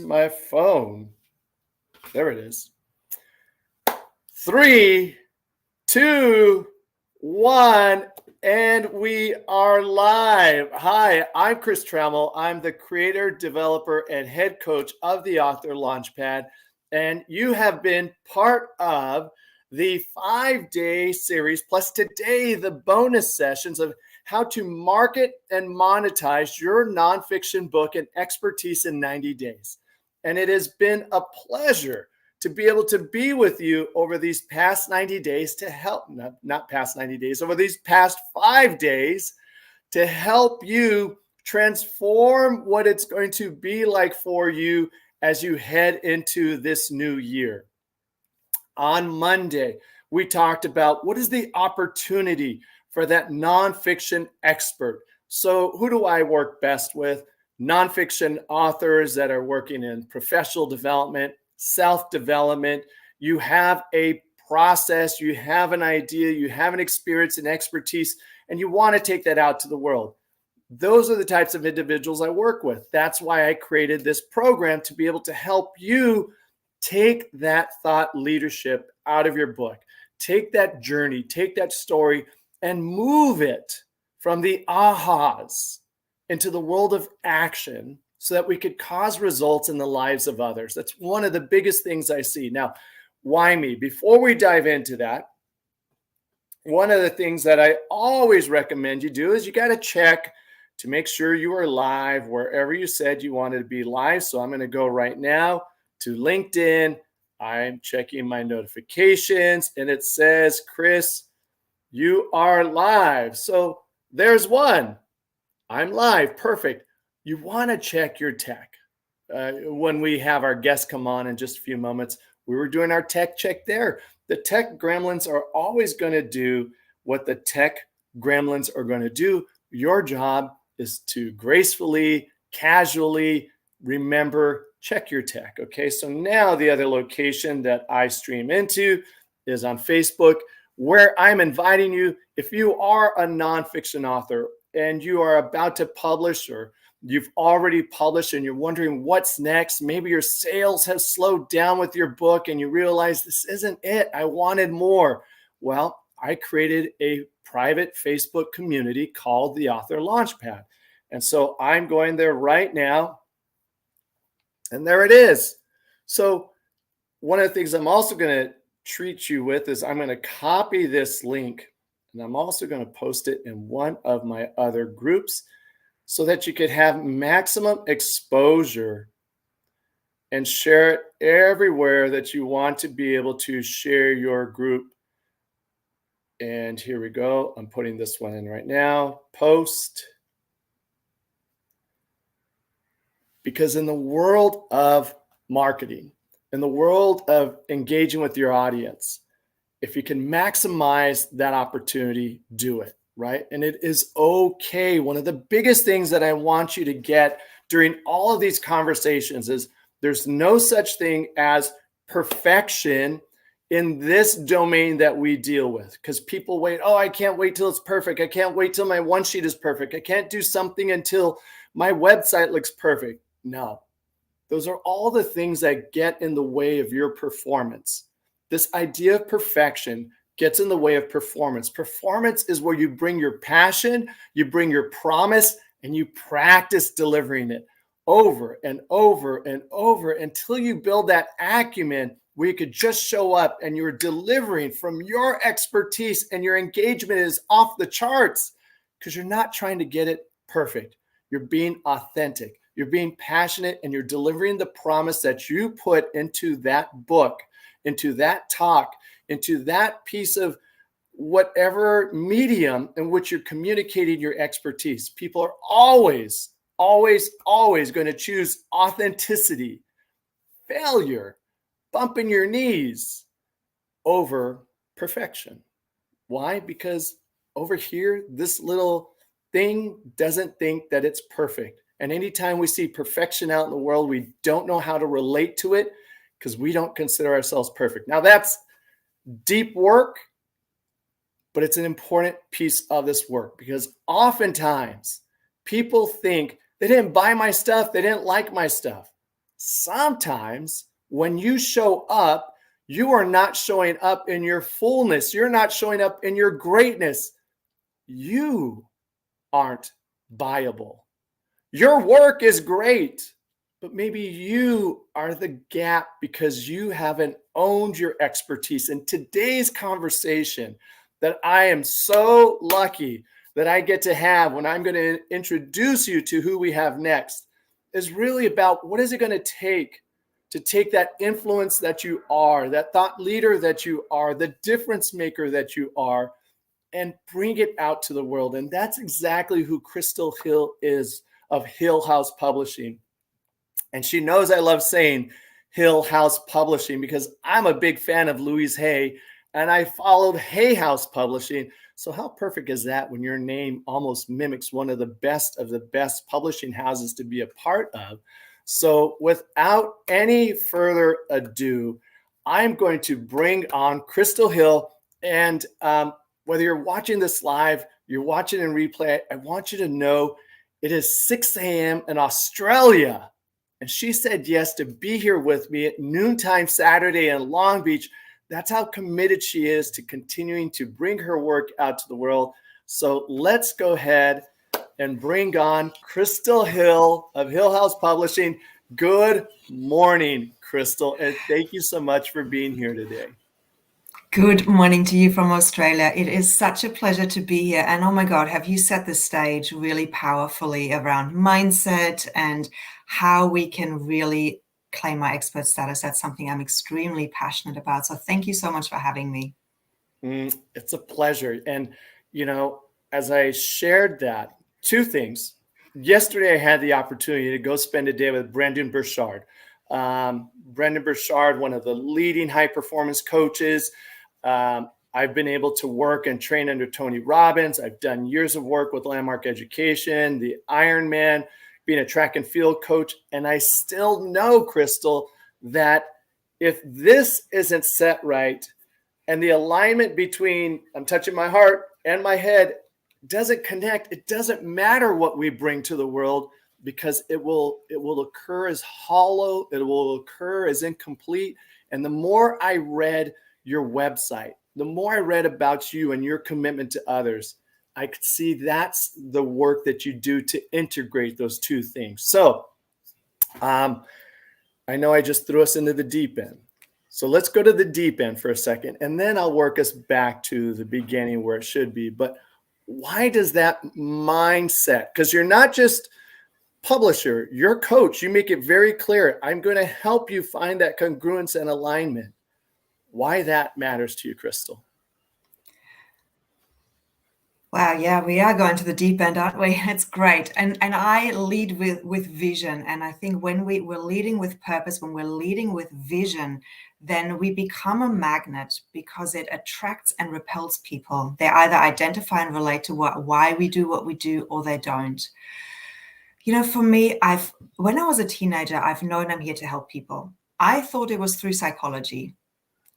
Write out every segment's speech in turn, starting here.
My phone. There it is. 3, 2, 1, and we are live. Hi, I'm Chris Trammell. I'm the creator, developer, and head coach of the Author Launchpad, and you have been part of the 5-day series, plus today the bonus sessions of how to market and monetize your nonfiction book and expertise in 90 days. And it has been a pleasure to be able to be with you over these past 90 days to help, not past 90 days, over these past 5 days to help you transform what it's going to be like for you as you head into this new year. On Monday, we talked about what is the opportunity for that nonfiction expert. So who do I work best with? Nonfiction authors that are working in professional development, self-development. You have a process, you have an idea, you have an experience and expertise, and you want to take that out to the world. Those are the types of individuals I work with. That's why I created this program, to be able to help you take that thought leadership out of your book. Take that journey, take that story, and move it from the ahas into the world of action so that we could cause results in the lives of others. That's one of the biggest things I see. Now, why me? Before we dive into that, one of the things that I always recommend you do is you got to check to make sure you are live wherever you said you wanted to be live. So I'm going to go right now to LinkedIn. I'm checking my notifications and it says, Chris, you are live. So there's one. I'm live. Perfect. You want to check your tech. When we have our guests come on in just a few moments, we were doing our tech check there. The tech gremlins are always going to do what the tech gremlins are going to do. Your job is to gracefully, casually remember, check your tech. Okay, so now the other location that I stream into is on Facebook, where I'm inviting you, if you are a nonfiction author and you are about to publish, or you've already published and you're wondering what's next, maybe your sales have slowed down with your book and you realize this isn't it, I wanted more. Well, I created a private Facebook community called the Author Launchpad. And so I'm going there right now. And there it is. So one of the things I'm also going to treat you with is I'm going to copy this link, and I'm also going to post it in one of my other groups so that you could have maximum exposure and share it everywhere that you want to be able to share your group. And here we go. I'm putting this one in right now. Post. Because in the world of marketing, in the world of engaging with your audience, if you can maximize that opportunity, do it, right? And it is okay. One of the biggest things that I want you to get during all of these conversations is there's no such thing as perfection in this domain that we deal with, because people wait, oh, I can't wait till it's perfect. I can't wait till my one sheet is perfect. I can't do something until my website looks perfect. No, those are all the things that get in the way of your performance. This idea of perfection gets in the way of performance. Performance is where you bring your passion, you bring your promise, and you practice delivering it over and over and over until you build that acumen where you could just show up and you're delivering from your expertise and your engagement is off the charts because you're not trying to get it perfect. You're being authentic. You're being passionate, and you're delivering the promise that you put into that book, into that talk, into that piece of whatever medium in which you're communicating your expertise. People are always, always, always going to choose authenticity, failure, bumping your knees over perfection. Why? Because over here, this little thing doesn't think that it's perfect. And anytime we see perfection out in the world, we don't know how to relate to it because we don't consider ourselves perfect. Now, that's deep work, but it's an important piece of this work because oftentimes people think they didn't buy my stuff, they didn't like my stuff. sometimes when you show up, you are not showing up in your fullness. You're not showing up in your greatness. You aren't buyable. Your work is great, but maybe you are the gap because you haven't owned your expertise. In today's conversation that I am so lucky that I get to have when I'm going to introduce you to who we have next is really about what is it going to take that influence that you are, that thought leader that you are, the difference maker that you are, and bring it out to the world. And that's exactly who Krystall Hille is of Hille House Publishing. And she knows I love saying Hille House Publishing because I'm a big fan of Louise Hay and I followed Hay House Publishing. So how perfect is that when your name almost mimics one of the best publishing houses to be a part of? So without any further ado, I'm going to bring on Krystall Hille. And whether you're watching this live, you're watching in replay, I want you to know it is 6 a.m. in Australia. And she said yes to be here with me at noontime Saturday in Long Beach. That's how committed she is to continuing to bring her work out to the world. So let's go ahead and bring on Krystall Hille of Hille House Publishing. Good morning, Krystall, and thank you so much for being here today. Good morning to you from Australia. It is such a pleasure to be here. And oh my God, have you set the stage really powerfully around mindset and how we can really claim our expert status. That's something I'm extremely passionate about. So thank you so much for having me. It's a pleasure. And, you know, as I shared that, two things. Yesterday, I had the opportunity to go spend a day with Brendon Burchard. Brendon Burchard, one of the leading high performance coaches. I've been able to work and train under Tony Robbins. I've done years of work with Landmark Education, the Ironman, being a track and field coach. And I still know, Krystall, that if this isn't set right and the alignment between I'm touching my heart and my head doesn't connect, it doesn't matter what we bring to the world, because it will occur as hollow, it will occur as incomplete. And the more I read your website, the more I read about you and your commitment to others, I could see that's the work that you do to integrate those two things. So I know I just threw us into the deep end. So let's go to the deep end for a second, and then I'll work us back to the beginning where it should be. But why does that mindset? Because you're not just publisher, you're coach. You make it very clear. I'm going to help you find that congruence and alignment. Why that matters to you, Krystall? Wow, yeah, we are going to the deep end, aren't we? It's great. And I lead with vision. And I think when we're leading with purpose, when we're leading with vision, then we become a magnet because it attracts and repels people. They either identify and relate to why we do what we do, or they don't. You know, for me, when I was a teenager, I've known I'm here to help people. I thought it was through psychology.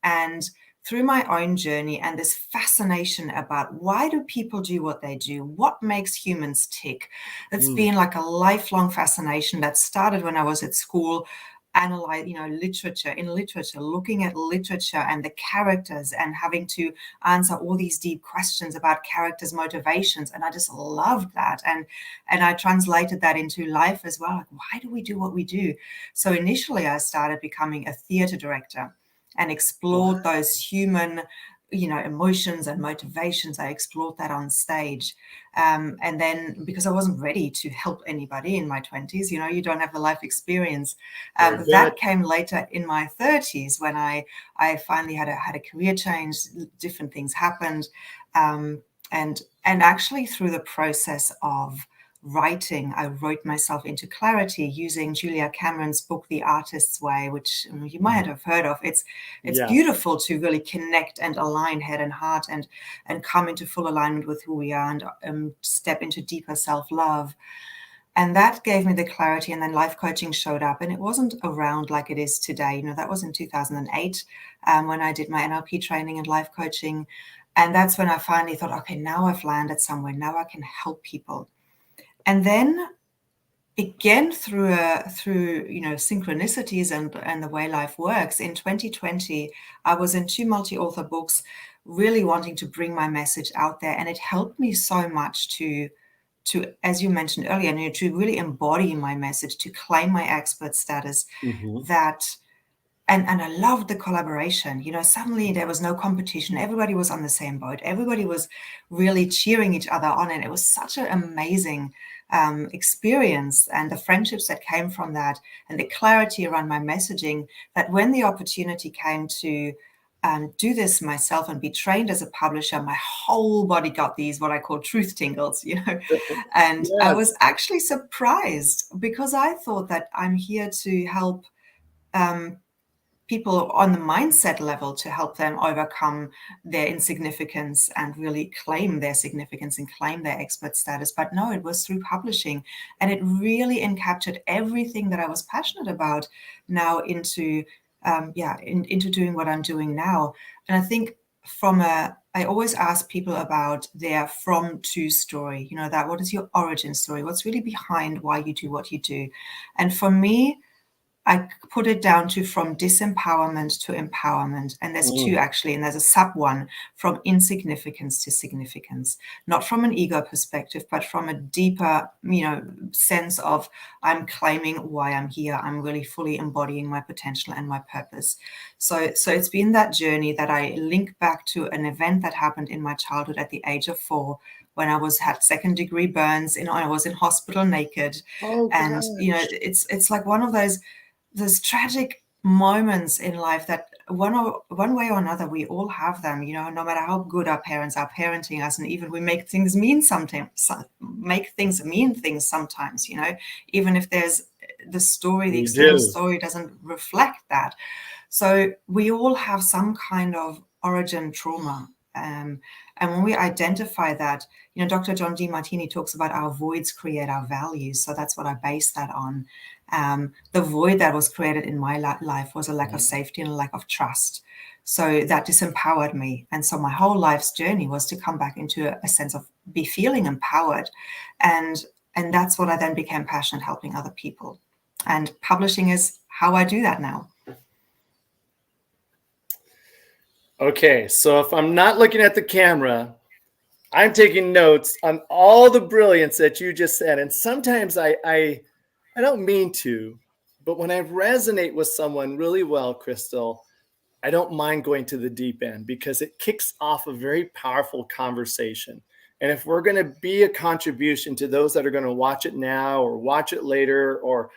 And through my own journey and this fascination about why do people do what they do? What makes humans tick? It's been like a lifelong fascination that started when I was at school, literature, looking at literature and the characters and having to answer all these deep questions about characters' motivations. And I just loved that. And I translated that into life as well. Like, why do we do what we do? So initially I started becoming a theater director and explored those human, emotions and motivations. I explored that on stage. And then because I wasn't ready to help anybody in my 20s, you don't have the life experience. That came later in my 30s when I finally had a career change, different things happened. And actually through the process of writing, I wrote myself into clarity using Julia Cameron's book, The Artist's Way, which you might have heard of. It's beautiful to really connect and align head and heart and come into full alignment with who we are and step into deeper self-love. And that gave me the clarity. And then life coaching showed up, and it wasn't around like it is today. That was in 2008 when I did my NLP training and life coaching. And that's when I finally thought, okay, now I've landed somewhere. Now I can help people. And then again, through synchronicities and the way life works, in 2020 I was in 2 multi-author books, really wanting to bring my message out there, and it helped me so much to, as you mentioned earlier, to really embody my message, to claim my expert status. Mhm. That and I loved the collaboration. Suddenly there was no competition. Everybody was on the same boat. Everybody was really cheering each other on, and it was such an amazing experience. And the friendships that came from that, and the clarity around my messaging, that when the opportunity came to do this myself and be trained as a publisher, my whole body got these what I call truth tingles. And I Yes. was actually surprised, because I thought that I'm here to help people on the mindset level, to help them overcome their insignificance and really claim their significance and claim their expert status. But no, it was through publishing, and it really encaptured everything that I was passionate about now into into doing what I'm doing now. And I think I always ask people about their from to story, that what is your origin story? What's really behind why you do what you do? And for me, I put it down to from disempowerment to empowerment. And there's two Mm. actually, and there's a sub one, from insignificance to significance, not from an ego perspective, but from a deeper, sense of, I'm claiming why I'm here. I'm really fully embodying my potential and my purpose. So it's been that journey that I link back to an event that happened in my childhood at the age of 4, when I had second-degree burns, I was in hospital naked. Oh And gosh. it's like one of those tragic moments in life that one way or another we all have them, no matter how good our parents are parenting us, and even we make things mean sometimes, sometimes, even if the We external do. story doesn't reflect that. So we all have some kind of origin trauma. And when we identify that, Dr. John Demartini talks about our voids create our values. So that's what I base that on. The void that was created in my life was a lack of safety and a lack of trust. So that disempowered me. And so my whole life's journey was to come back into a sense of be feeling empowered. And that's what I then became passionate helping other people. And publishing is how I do that now. Okay, so if I'm not looking at the camera, I'm taking notes on all the brilliance that you just said. And sometimes I don't mean to, but when I resonate with someone really well, Krystall, I don't mind going to the deep end, because it kicks off a very powerful conversation. And if we're going to be a contribution to those that are going to watch it now or watch it later or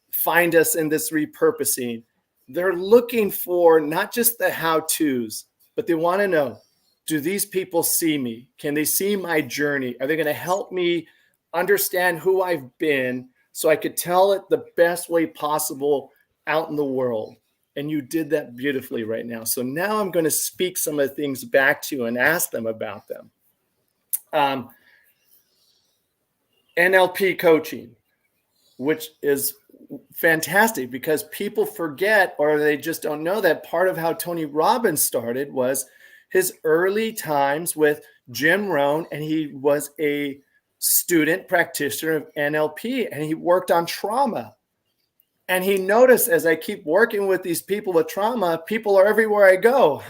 find us in this repurposing, they're looking for not just the how-tos, but they want to know, do these people see me? Can they see my journey? Are they going to help me understand who I've been so I could tell it the best way possible out in the world? And you did that beautifully right now. So now I'm going to speak some of the things back to you and ask them about them. NLP coaching, which is fantastic, because people forget, or they just don't know, that part of how Tony Robbins started was his early times with Jim Rohn, and he was a student practitioner of NLP, and he worked on trauma. And he noticed, as I keep working with these people with trauma, people are everywhere I go.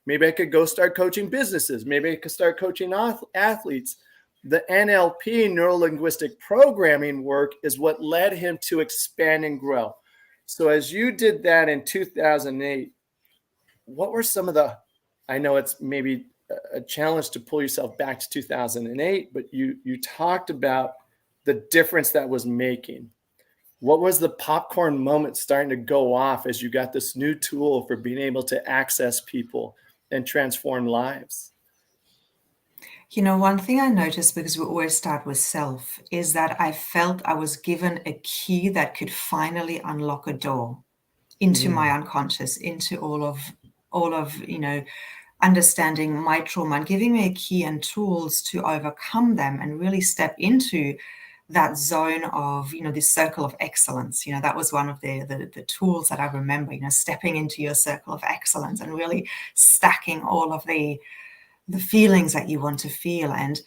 Maybe I could go start coaching businesses. Maybe I could start coaching athletes. The NLP, neuro-linguistic programming work, is what led him to expand and grow. So as you did that in 2008, what were some of the, I know it's maybe a challenge to pull yourself back to 2008, but you talked about the difference that was making. What was the popcorn moment starting to go off as you got this new tool for being able to access people and transform lives? One thing I noticed, because we always start with self, is that I felt I was given a key that could finally unlock a door into my unconscious, into all of understanding my trauma, and giving me a key and tools to overcome them and really step into that zone of, this circle of excellence. That was one of the tools that I remember, stepping into your circle of excellence and really stacking all of the feelings that you want to feel. And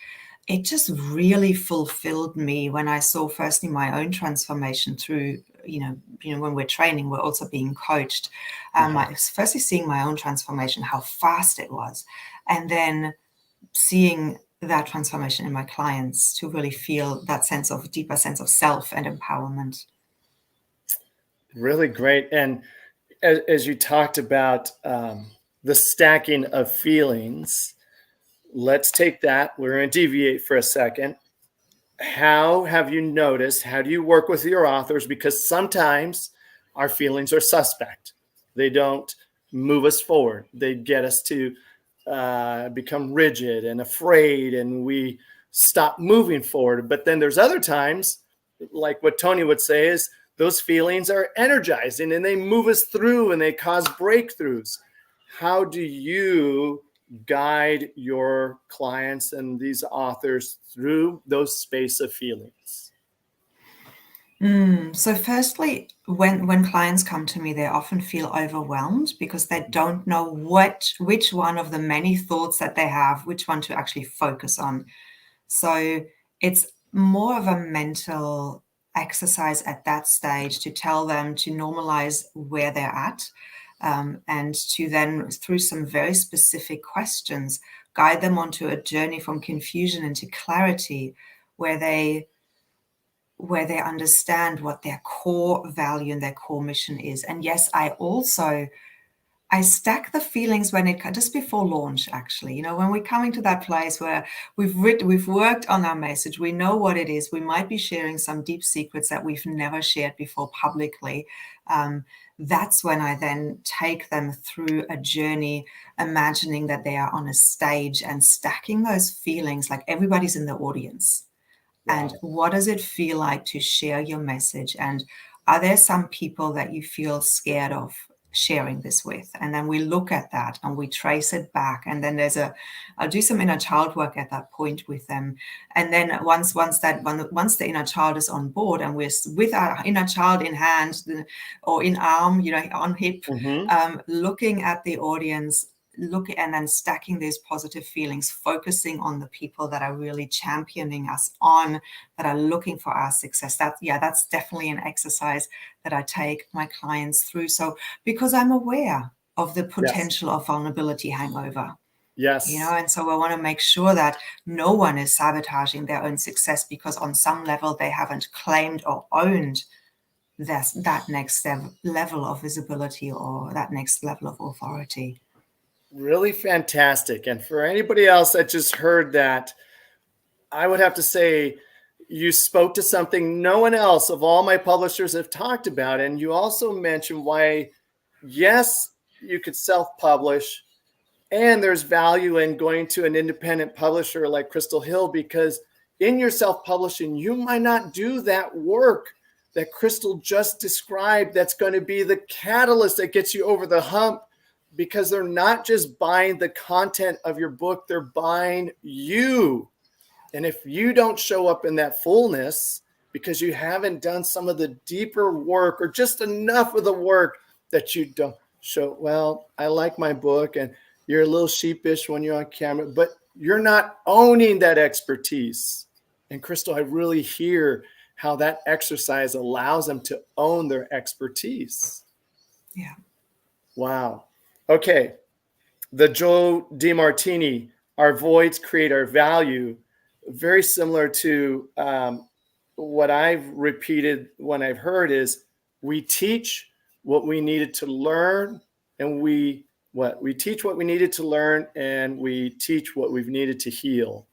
it just really fulfilled me when I saw firstly my own transformation through, when we're training, we're also being coached. Firstly seeing my own transformation, how fast it was, and then seeing that transformation in my clients to really feel that deeper sense of self and empowerment. Really great. And as you talked about the stacking of feelings, let's take that. We're going to deviate for a second. How have you noticed? How do you work with your authors? Because sometimes our feelings are suspect. They don't move us forward. They get us to become rigid and afraid, and we stop moving forward. But then there's other times, like what Tony would say, is those feelings are energizing and they move us through and they cause breakthroughs. How do you guide your clients and these authors through those space of feelings? So firstly, when clients come to me, they often feel overwhelmed because they don't know which one of the many thoughts that they have, which one to actually focus on. So it's more of a mental exercise at that stage to tell them to normalize where they're at, and to then, through some very specific questions, guide them onto a journey from confusion into clarity, where they understand what their core value and their core mission is. And yes, I stack the feelings just before launch, actually. When we're coming to that place where we've worked on our message, we know what it is. We might be sharing some deep secrets that we've never shared before publicly. That's when I then take them through a journey, imagining that they are on a stage and stacking those feelings like everybody's in the audience. Wow. And what does it feel like to share your message? And are there some people that you feel scared of sharing this with? And then we look at that and we trace it back. And then I'll do some inner child work at that point with them. And then once the inner child is on board and we're with our inner child in hand or in arm, on hip, looking at the audience, and then stacking these positive feelings, focusing on the people that are really championing us on, that are looking for our success. That's definitely an exercise that I take my clients through. So because I'm aware of the potential of vulnerability hangover. Yes. And so I want to make sure that no one is sabotaging their own success because on some level they haven't claimed or owned that next level of visibility or that next level of authority. Really fantastic. And for anybody else that just heard that, I would have to say you spoke to something no one else of all my publishers have talked about. And you also mentioned why, yes, you could self-publish, and there's value in going to an independent publisher like Krystall Hille, because in your self-publishing, you might not do that work that Krystall just described that's going to be the catalyst that gets you over the hump, because they're not just buying the content of your book, they're buying you. And if you don't show up in that fullness because you haven't done some of the deeper work or just enough of the work that you don't show, well, I like my book, and you're a little sheepish when you're on camera, but you're not owning that expertise. And Krystall, I really hear how that exercise allows them to own their expertise. Yeah. Wow. Okay. The Joe DiMartini, our voids create our value, very similar to what I've repeated when I've heard is we teach what we needed to learn, and we teach what we needed to learn, and we teach what we've needed to heal.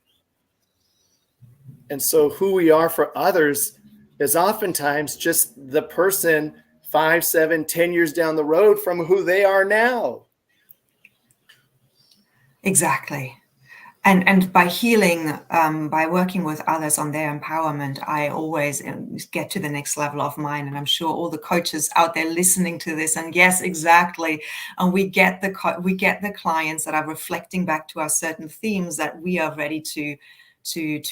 And so who we are for others is oftentimes just the person 5, 7, 10 years down the road from who they are now. Exactly. And by healing, by working with others on their empowerment, I always get to the next level of mine. And I'm sure all the coaches out there listening to this, and yes, exactly. And we get the clients that are reflecting back to us certain themes that we are ready to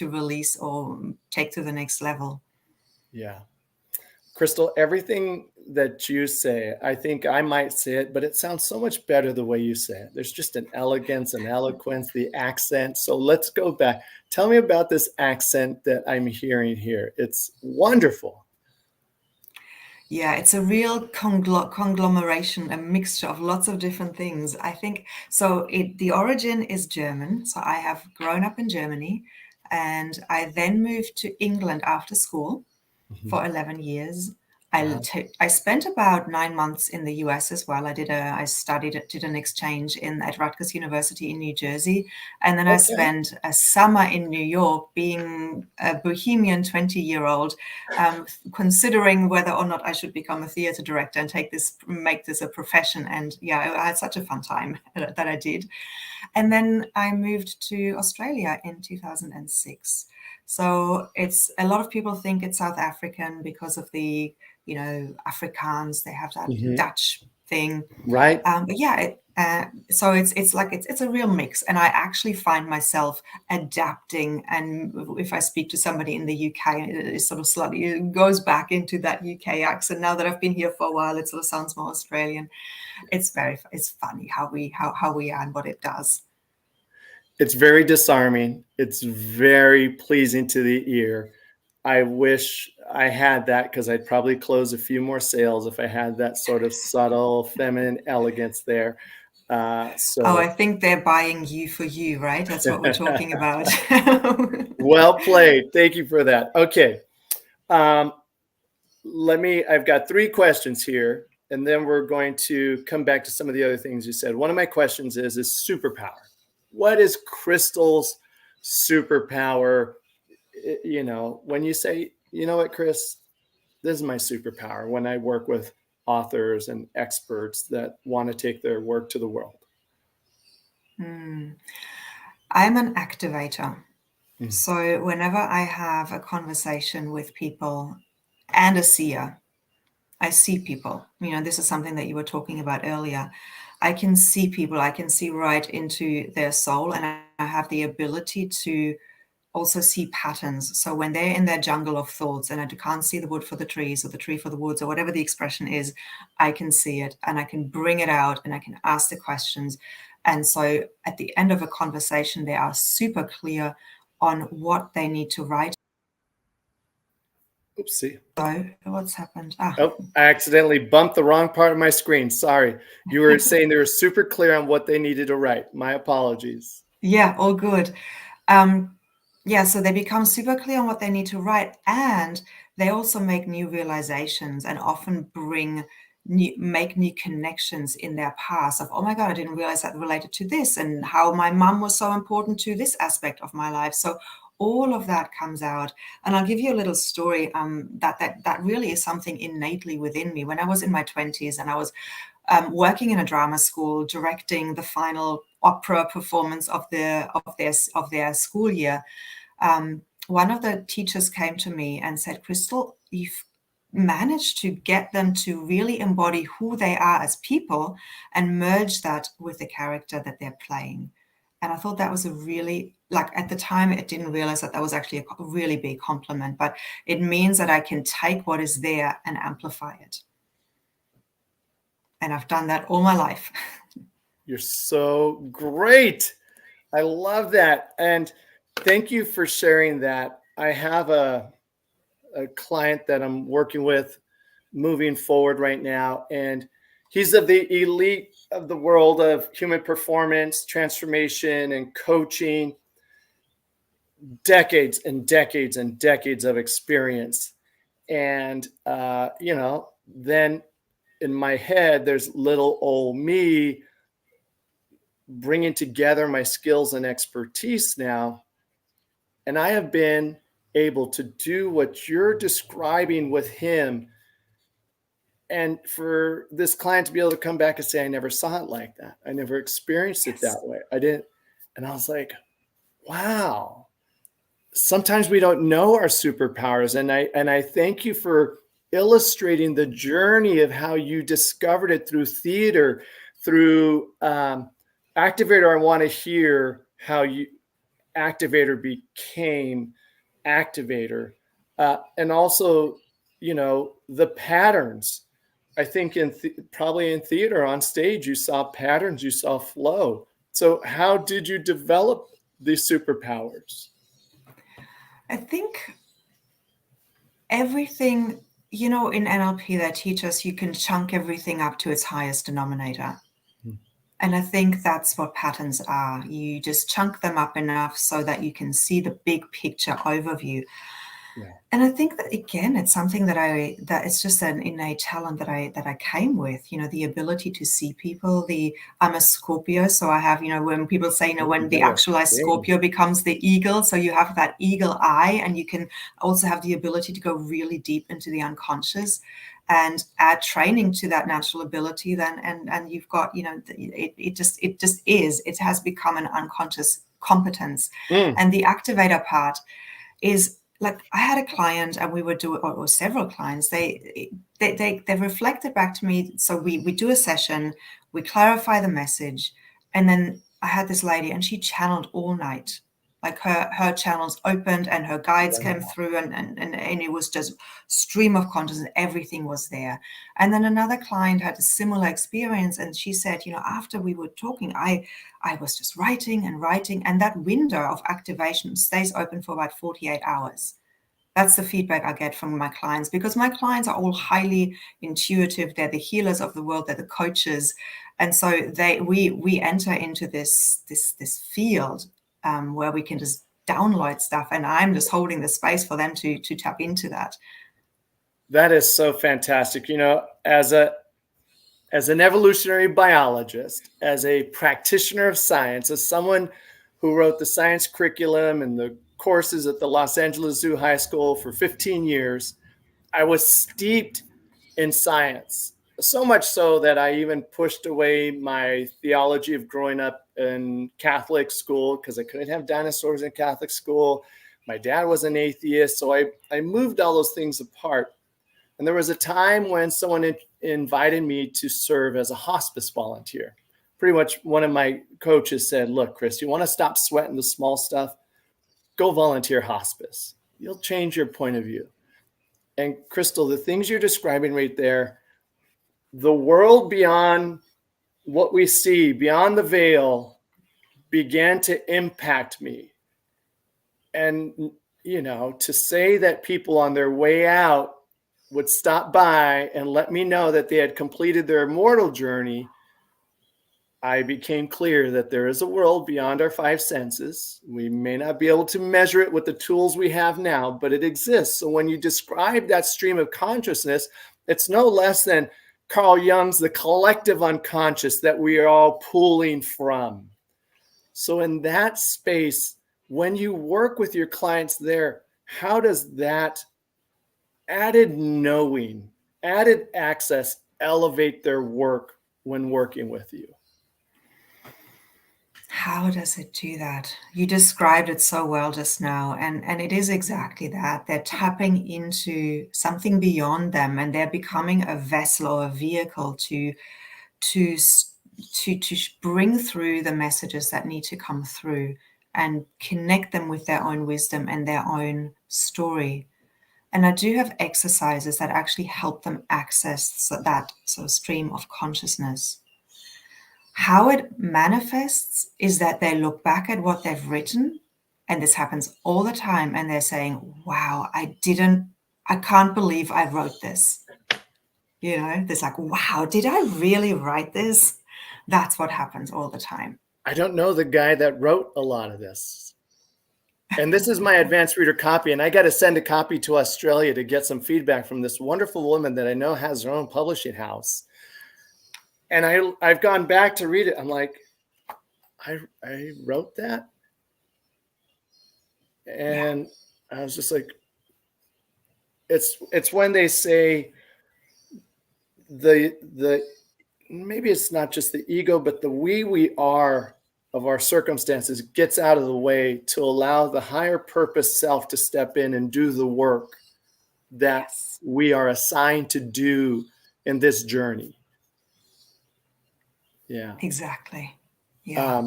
release or take to the next level. Yeah. Krystall, everything that you say, I think I might say it, but it sounds so much better the way you say it. There's just an elegance and eloquence, the accent. So let's go back. Tell me about this accent that I'm hearing here. It's wonderful. Yeah, it's a real conglomeration, a mixture of lots of different things. I think so. The origin is German. So I have grown up in Germany, and I then moved to England after school Mhm. for 11 years. Wow. I spent about 9 months in the US as well. Did an exchange at Rutgers University in New Jersey. And then I Okay. spent a summer in New York being a bohemian 20-year-old, considering whether or not I should become a theater director and make this a profession. And yeah, I had such a fun time that I did. And then I moved to Australia in 2006. So it's a lot of people think it's South African because of the, Afrikaans. They have that Mhm. Dutch thing. Right. But yeah, so it's a real mix, and I actually find myself adapting. And if I speak to somebody in the UK, it sort of slightly it goes back into that UK accent. Now that I've been here for a while, it sort of sounds more Australian. It's funny how we are and what it does. It's very disarming. It's very pleasing to the ear. I wish I had that because I'd probably close a few more sales if I had that sort of subtle feminine elegance there. Oh, I So think they're buying you for you, right? That's what we're talking about. well played. Thank you for that. Okay. Um, I've got 3 questions here, and then we're going to come back to some of the other things you said. One of my questions is superpower. What is Krystall's superpower? When you say, you know what, Chris, this is my superpower when I work with authors and experts that want to take their work to the world. Hmm. I'm an activator. Mm. So whenever I have a conversation with people and a seer, I see people. This is something that you were talking about earlier. I can see people, I can see right into their soul, and I have the ability to also see patterns. So when they're in their jungle of thoughts and I can't see the wood for the trees or the tree for the woods or whatever the expression is, I can see it and I can bring it out and I can ask the questions. And so at the end of a conversation, they are super clear on what they need to write. Oopsie. So what's happened? Oh, I accidentally bumped the wrong part of my screen. Sorry. You were saying they were super clear on what they needed to write. My apologies. Yeah, all good. Yeah, so they become super clear on what they need to write, and they also make new realizations and often make new connections in their past of, oh my God, I didn't realize that related to this, and how my mom was so important to this aspect of my life. So all of that comes out. And I'll give you a little story that really is something innately within me. When I was in my 20s and I was working in a drama school, directing the final opera performance of their school year, one of the teachers came to me and said, Krystall, you've managed to get them to really embody who they are as people and merge that with the character that they're playing. And I thought that was a really, like at the time, I didn't realize that was actually a really big compliment, but it means that I can take what is there and amplify it. And I've done that all my life. You're so great. I love that. And thank you for sharing that. I have a client that I'm working with moving forward right now, and he's of the elite of the world of human performance, transformation, and coaching, decades and decades and decades of experience. And, then in my head, there's little old me bringing together my skills and expertise now. And I have been able to do what you're describing with him. And for this client to be able to come back and say, I never saw it like that. I never experienced it Yes. that way. I didn't. And I was like, wow. Sometimes we don't know our superpowers. And I thank you for illustrating the journey of how you discovered it through theater, through activator. I want to hear how you activator became activator, and also the patterns. I think probably in theater on stage, you saw patterns, you saw flow. So how did you develop these superpowers? I think everything, in NLP, they teach us you can chunk everything up to its highest denominator. And I think that's what patterns are. You just chunk them up enough so that you can see the big picture overview. Yeah. And I think that, again, it's something that it's just an innate talent that I came with, the ability to see people. I'm a Scorpio, so I have, when people say, when the actualized Scorpio becomes the eagle, so you have that eagle eye, and you can also have the ability to go really deep into the unconscious and add training to that natural ability, then and you've got, it has become an unconscious competence. And the activator part is, like, I had a client, and we were doing, or several clients, they reflected back to me. So we do a session, we clarify the message, and then I had this lady, and she channeled all night. Like, her channels opened and her guides came through, and it was just stream of consciousness, everything was there. And then another client had a similar experience, and she said, after we were talking, I was just writing, and that window of activation stays open for about 48 hours. That's the feedback I get from my clients, because my clients are all highly intuitive. They're the healers of the world. They're the coaches. And so we enter into this field where we can just download stuff. And I'm just holding the space for them to tap into that. That is so fantastic. As an evolutionary biologist, as a practitioner of science, as someone who wrote the science curriculum and the courses at the Los Angeles Zoo High School for 15 years, I was steeped in science. So much so that I even pushed away my theology of growing up in Catholic school, because I couldn't have dinosaurs in Catholic school. My dad was an atheist, so I moved all those things apart. And there was a time when someone invited me to serve as a hospice volunteer. Pretty much one of my coaches said, look, Chris, you want to stop sweating the small stuff? Go volunteer hospice. You'll change your point of view. And Krystall, the things you're describing right there, the world beyond what we see, beyond the veil, began to impact me. And, to say that people on their way out would stop by and let me know that they had completed their immortal journey, I became clear that there is a world beyond our five senses. We may not be able to measure it with the tools we have now, but it exists. So when you describe that stream of consciousness, it's no less than Carl Jung's The Collective Unconscious that we are all pulling from. So in that space, when you work with your clients there, how does that added knowing, added access elevate their work when working with you? How does it do that? You described it so well just now, and it is exactly that. They're tapping into something beyond them, and they're becoming a vessel or a vehicle to bring through the messages that need to come through and connect them with their own wisdom and their own story. And I do have exercises that actually help them access that sort of stream of consciousness. How it manifests is that they look back at what they've written, and this happens all the time, and they're saying, wow, I can't believe I wrote this. There's like, wow, did I really write this? That's what happens all the time. I don't know the guy that wrote a lot of this. And this is my advanced reader copy, and I got to send a copy to Australia to get some feedback from this wonderful woman that I know has her own publishing house. And I've gone back to read it. I'm like, I wrote that? And I was just like, it's when they say the maybe it's not just the ego, but the we are of our circumstances gets out of the way to allow the higher purpose self to step in and do the work that we are assigned to do in this journey. Yeah. Exactly. Yeah.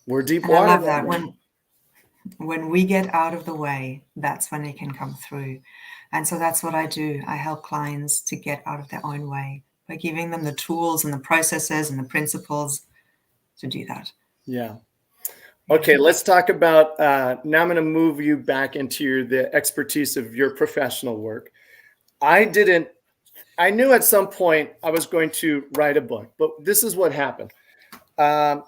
We're deep and water. I love that. When we get out of the way, that's when it can come through. And so that's what I do. I help clients to get out of their own way by giving them the tools and the processes and the principles to do that. Yeah. Okay, let's talk about, now I'm going to move you back into the expertise of your professional work. I knew at some point I was going to write a book, but this is what happened. I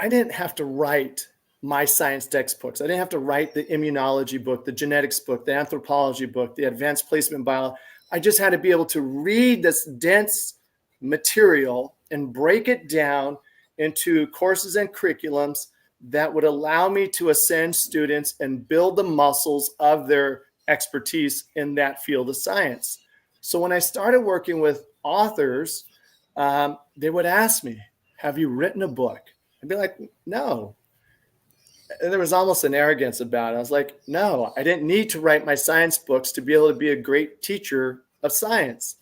didn't have to write my science textbooks. I didn't have to write the immunology book, the genetics book, the anthropology book, the advanced placement biology. I just had to be able to read this dense material and break it down into courses and curriculums that would allow me to ascend students and build the muscles of their expertise in that field of science. So when I started working with authors, they would ask me, have you written a book? I'd be like, no. And there was almost an arrogance about it. I was like, no, I didn't need to write my science books to be able to be a great teacher of science.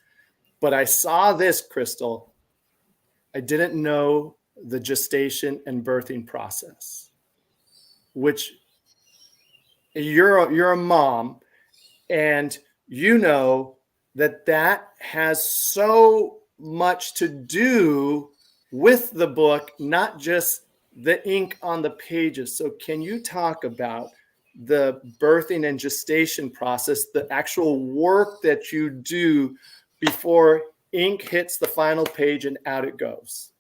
But I saw this, Krystall. I didn't know the gestation and birthing process, which you're a mom, and you know that has so much to do with the book, not just the ink on the pages. So can you talk about the birthing and gestation process, the actual work that you do before ink hits the final page and out it goes?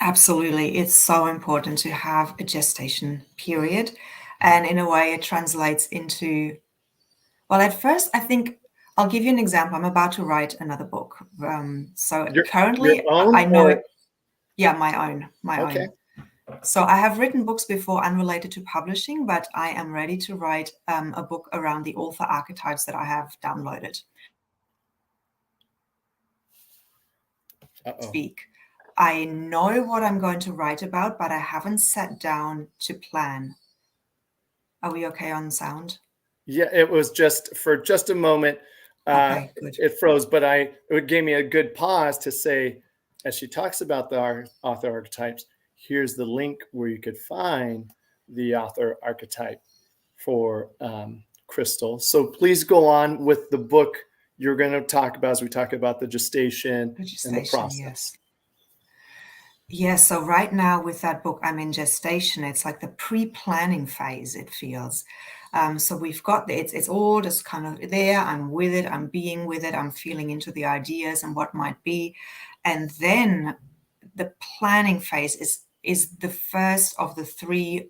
Absolutely. It's so important to have a gestation period. And in a way, it translates into, well, at first, I think I'll give you an example. I'm about to write another book. Currently, your own, I know or it. Yeah, my own. okay. So I have written books before unrelated to publishing, but I am ready to write a book around the author archetypes that I have downloaded. Speak. I know what I'm going to write about, but I haven't sat down to plan. Are we okay on sound? Yeah, it was just for just a moment. Okay, good. It froze, but it gave me a good pause to say, as she talks about the author archetypes, here's the link where you could find the author archetype for Krystall. So please go on with the book you're going to talk about as we talk about the gestation and the process. Yes. Yes, so right now with that book, I'm in gestation. It's like the pre-planning phase, it feels. So we've got it's all just kind of there. I'm with it. I'm being with it. I'm feeling into the ideas and what might be. And then the planning phase is the first of the three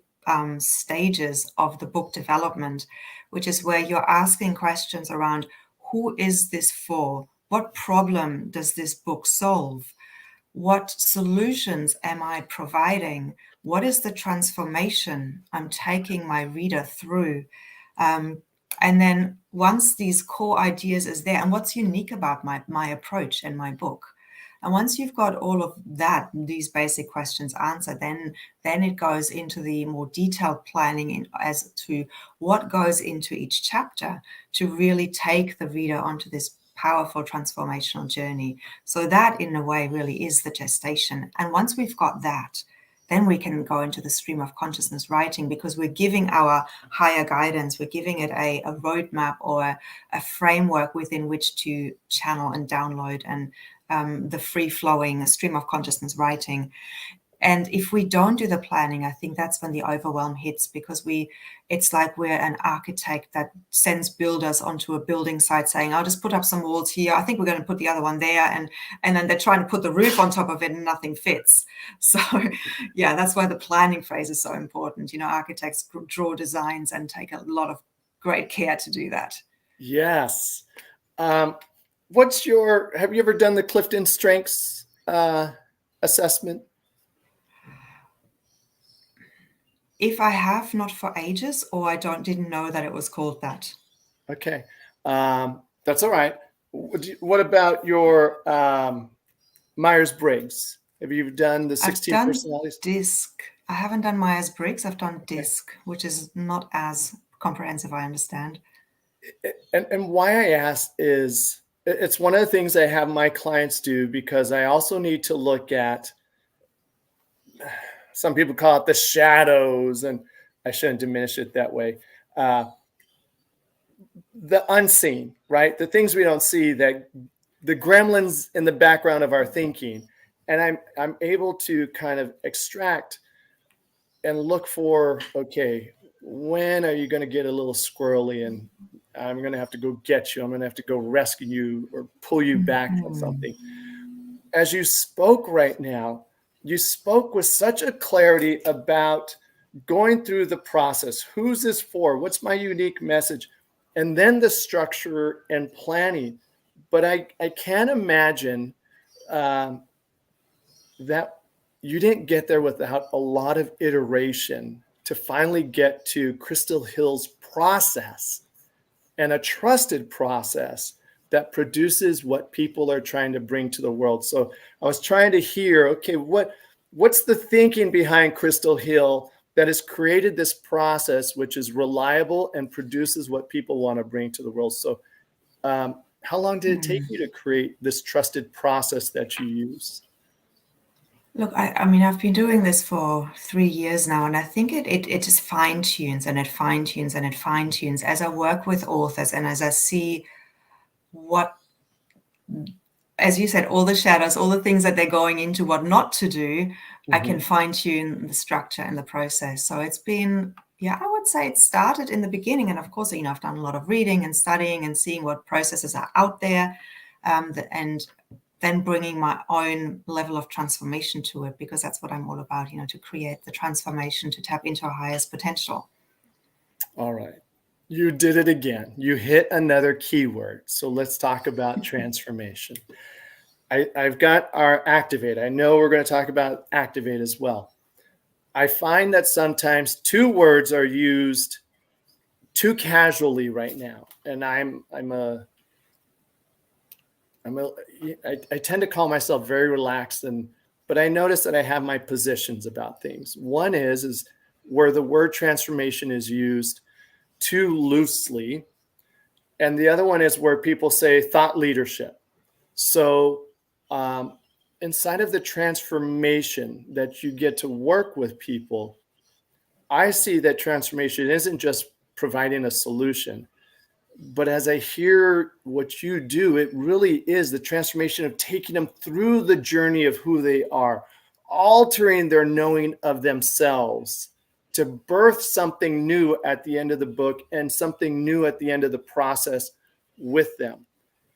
stages of the book development, which is where you're asking questions around who is this for? What problem does this book solve? What solutions am I providing? What is the transformation I'm taking my reader through? And then once these core ideas is there, and what's unique about my approach and my book, and once you've got all of that, these basic questions answered, then it goes into the more detailed planning as to what goes into each chapter to really take the reader onto this powerful transformational journey. So that in a way really is the gestation. And once we've got that, then we can go into the stream of consciousness writing, because we're giving our higher guidance, we're giving it a roadmap or a framework within which to channel and download and the free-flowing stream of consciousness writing. And if we don't do the planning, I think that's when the overwhelm hits, because it's like we're an architect that sends builders onto a building site saying, I'll just put up some walls here. I think we're going to put the other one there. And then they're trying to put the roof on top of it and nothing fits. So yeah, that's why the planning phase is so important. You know, architects draw designs and take a lot of great care to do that. Yes. Have you ever done the Clifton Strengths assessment? If I have, not for ages, or I didn't know that it was called that. Okay. That's all right. What about your Myers-Briggs? Have you done the 16 personalities? DISC. I haven't done Myers-Briggs. I've done DISC, which is not as comprehensive, I understand. And why I ask is, it's one of the things I have my clients do, because I also need to look at, some people call it the shadows, and I shouldn't diminish it that way. the unseen, right? The things we don't see, that the gremlins in the background of our thinking. And I'm able to kind of extract and look for, okay, when are you going to get a little squirrely and I'm going to have to go get you. I'm going to have to go rescue you or pull you back from something. As you spoke right now, you spoke with such a clarity about going through the process. Who's this for? What's my unique message? And then the structure and planning. But I can't imagine that you didn't get there without a lot of iteration to finally get to Krystall Hille's process, and a trusted process that produces what people are trying to bring to the world. So I was trying to hear, okay, what's the thinking behind Krystall Hille that has created this process, which is reliable and produces what people want to bring to the world? So how long did it take you to create this trusted process that you use? Look, I mean, I've been doing this for 3 years now, and I think it just fine tunes and it fine tunes and it fine tunes as I work with authors and as I see what, as you said, all the shadows, all the things that they're going into, what not to do, I can fine tune the structure and the process. So it's been, yeah, I would say it started in the beginning. And of course, you know, I've done a lot of reading and studying and seeing what processes are out there, and then bringing my own level of transformation to it, because that's what I'm all about, you know, to create the transformation, to tap into our highest potential. All right. You did it again. You hit another keyword. So let's talk about transformation. I've got our activate. I know we're going to talk about activate as well. I find that sometimes two words are used too casually right now. And I tend to call myself very relaxed, but I notice that I have my positions about things. One is where the word transformation is used too loosely, and the other one is where people say thought leadership. So inside of the transformation that you get to work with people, I see that transformation isn't just providing a solution. But as I hear what you do, it really is the transformation of taking them through the journey of who they are, altering their knowing of themselves to birth something new at the end of the book and something new at the end of the process with them.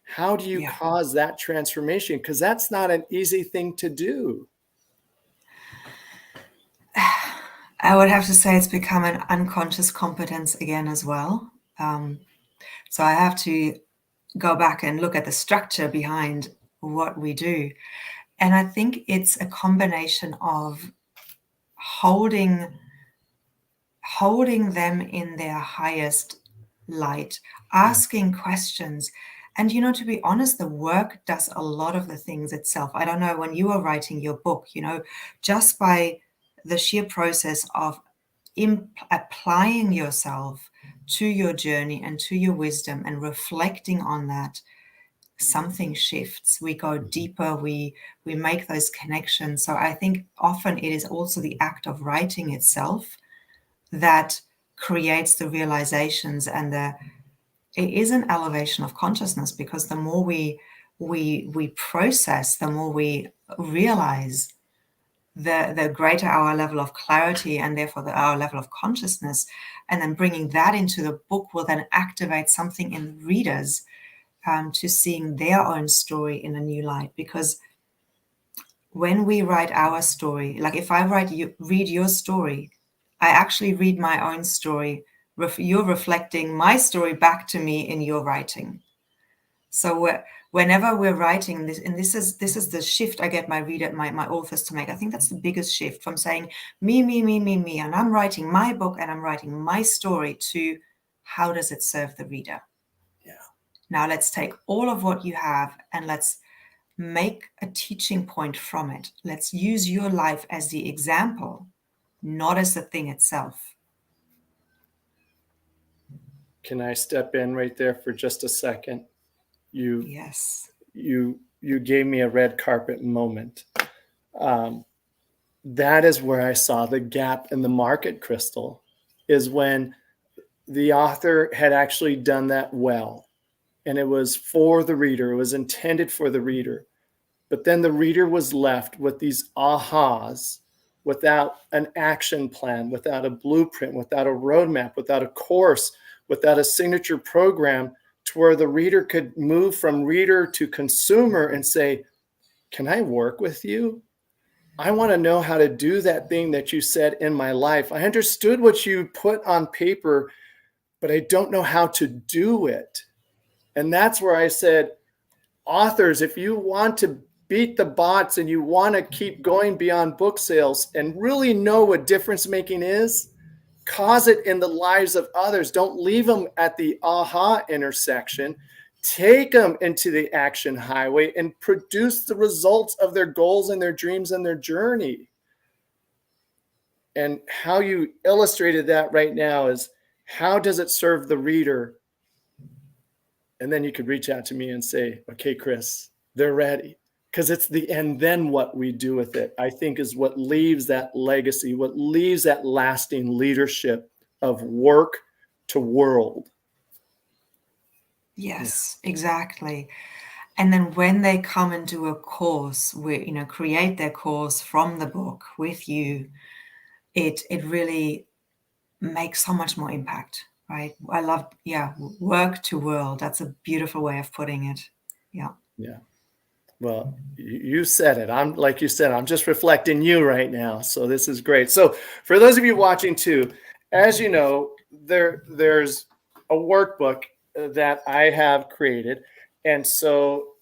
How do you cause that transformation? Because that's not an easy thing to do. I would have to say it's become an unconscious competence again as well. So I have to go back and look at the structure behind what we do. And I think it's a combination of holding them in their highest light, asking questions. And, you know, to be honest, the work does a lot of the things itself. I don't know, when you were writing your book, you know, just by the sheer process of applying yourself to your journey and to your wisdom and reflecting on that, something shifts. We go deeper, we make those connections. So I think often it is also the act of writing itself that creates the realizations, and it is an elevation of consciousness, because the more we process, the more we realize, the greater our level of clarity, and therefore our level of consciousness. And then bringing that into the book will then activate something in the readers, to seeing their own story in a new light. Because when we write our story, like if I read your story, I actually read my own story. You're reflecting my story back to me in your writing. So whenever we're writing this, and this is the shift I get my authors to make. I think that's the biggest shift, from saying me, and I'm writing my book and I'm writing my story, to how does it serve the reader? Yeah. Now let's take all of what you have and let's make a teaching point from it. Let's use your life as the example, not as the thing itself. Can I step in right there for just a second? Yes. You gave me a red carpet moment. That is where I saw the gap in the market, Krystall, is when the author had actually done that well. And it was for the reader. It was intended for the reader. But then the reader was left with these ahas without an action plan, without a blueprint, without a roadmap, without a course, without a signature program, to where the reader could move from reader to consumer and say, can I work with you? I want to know how to do that thing that you said in my life. I understood what you put on paper, but I don't know how to do it. And that's where I said, authors, if you want to beat the bots and you want to keep going beyond book sales and really know what difference making is, cause it in the lives of others. Don't leave them at the aha intersection. Take them into the action highway and produce the results of their goals and their dreams and their journey. And how you illustrated that right now is, how does it serve the reader? And then you could reach out to me and say, okay, Chris, they're ready. Because it's the and then what we do with it, I think, is what leaves that legacy, what leaves that lasting leadership of work to world. Yes, exactly. And then when they come and do a course, create their course from the book with you, it really makes so much more impact, right? I love, work to world. That's a beautiful way of putting it. Yeah. Yeah. Well, you said it. I'm, like you said, I'm just reflecting you right now. So this is great. So for those of you watching too, as you know, there's a workbook that I have created. And so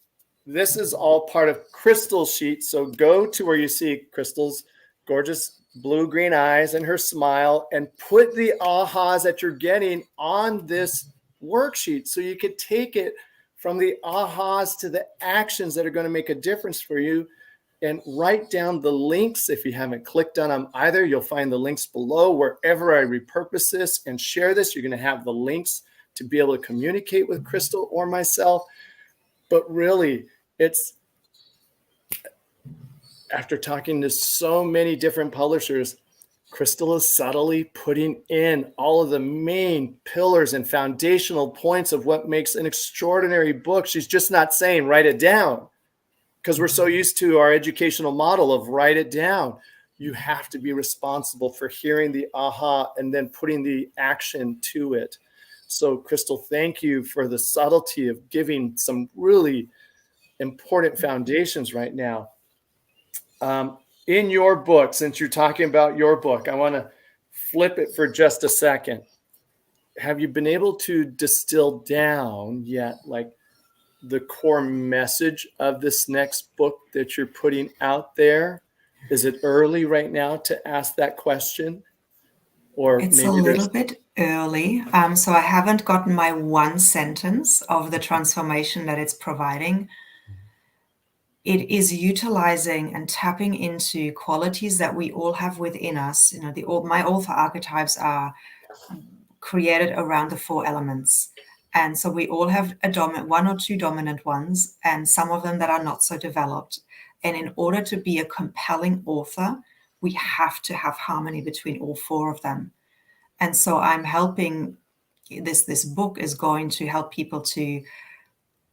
this is all part of Krystall's sheet. So go to where you see Krystall's gorgeous blue-green eyes and her smile, and put the ahas that you're getting on this worksheet so you could take it from the ahas to the actions that are going to make a difference for you, and write down the links. If you haven't clicked on them either, you'll find the links below. Wherever I repurpose this and share this, you're going to have the links to be able to communicate with Krystall or myself. But really, it's, after talking to so many different publishers, Krystall is subtly putting in all of the main pillars and foundational points of what makes an extraordinary book. She's just not saying write it down, because we're so used to our educational model of write it down. You have to be responsible for hearing the aha and then putting the action to it. So Krystall, thank you for the subtlety of giving some really important foundations right now. In your book, since you're talking about your book, I want to flip it for just a second. Have you been able to distill down yet, like, the core message of this next book that you're putting out there? Is it early right now to ask that question? Or it's maybe a little bit early. So I haven't gotten my one sentence of the transformation that it's providing. It is utilizing and tapping into qualities that we all have within us. My author archetypes are created around the 4 elements. And so we all have one or two dominant ones, and some of them that are not so developed. And in order to be a compelling author, we have to have harmony between all 4 of them. And so I'm helping, this book is going to help people to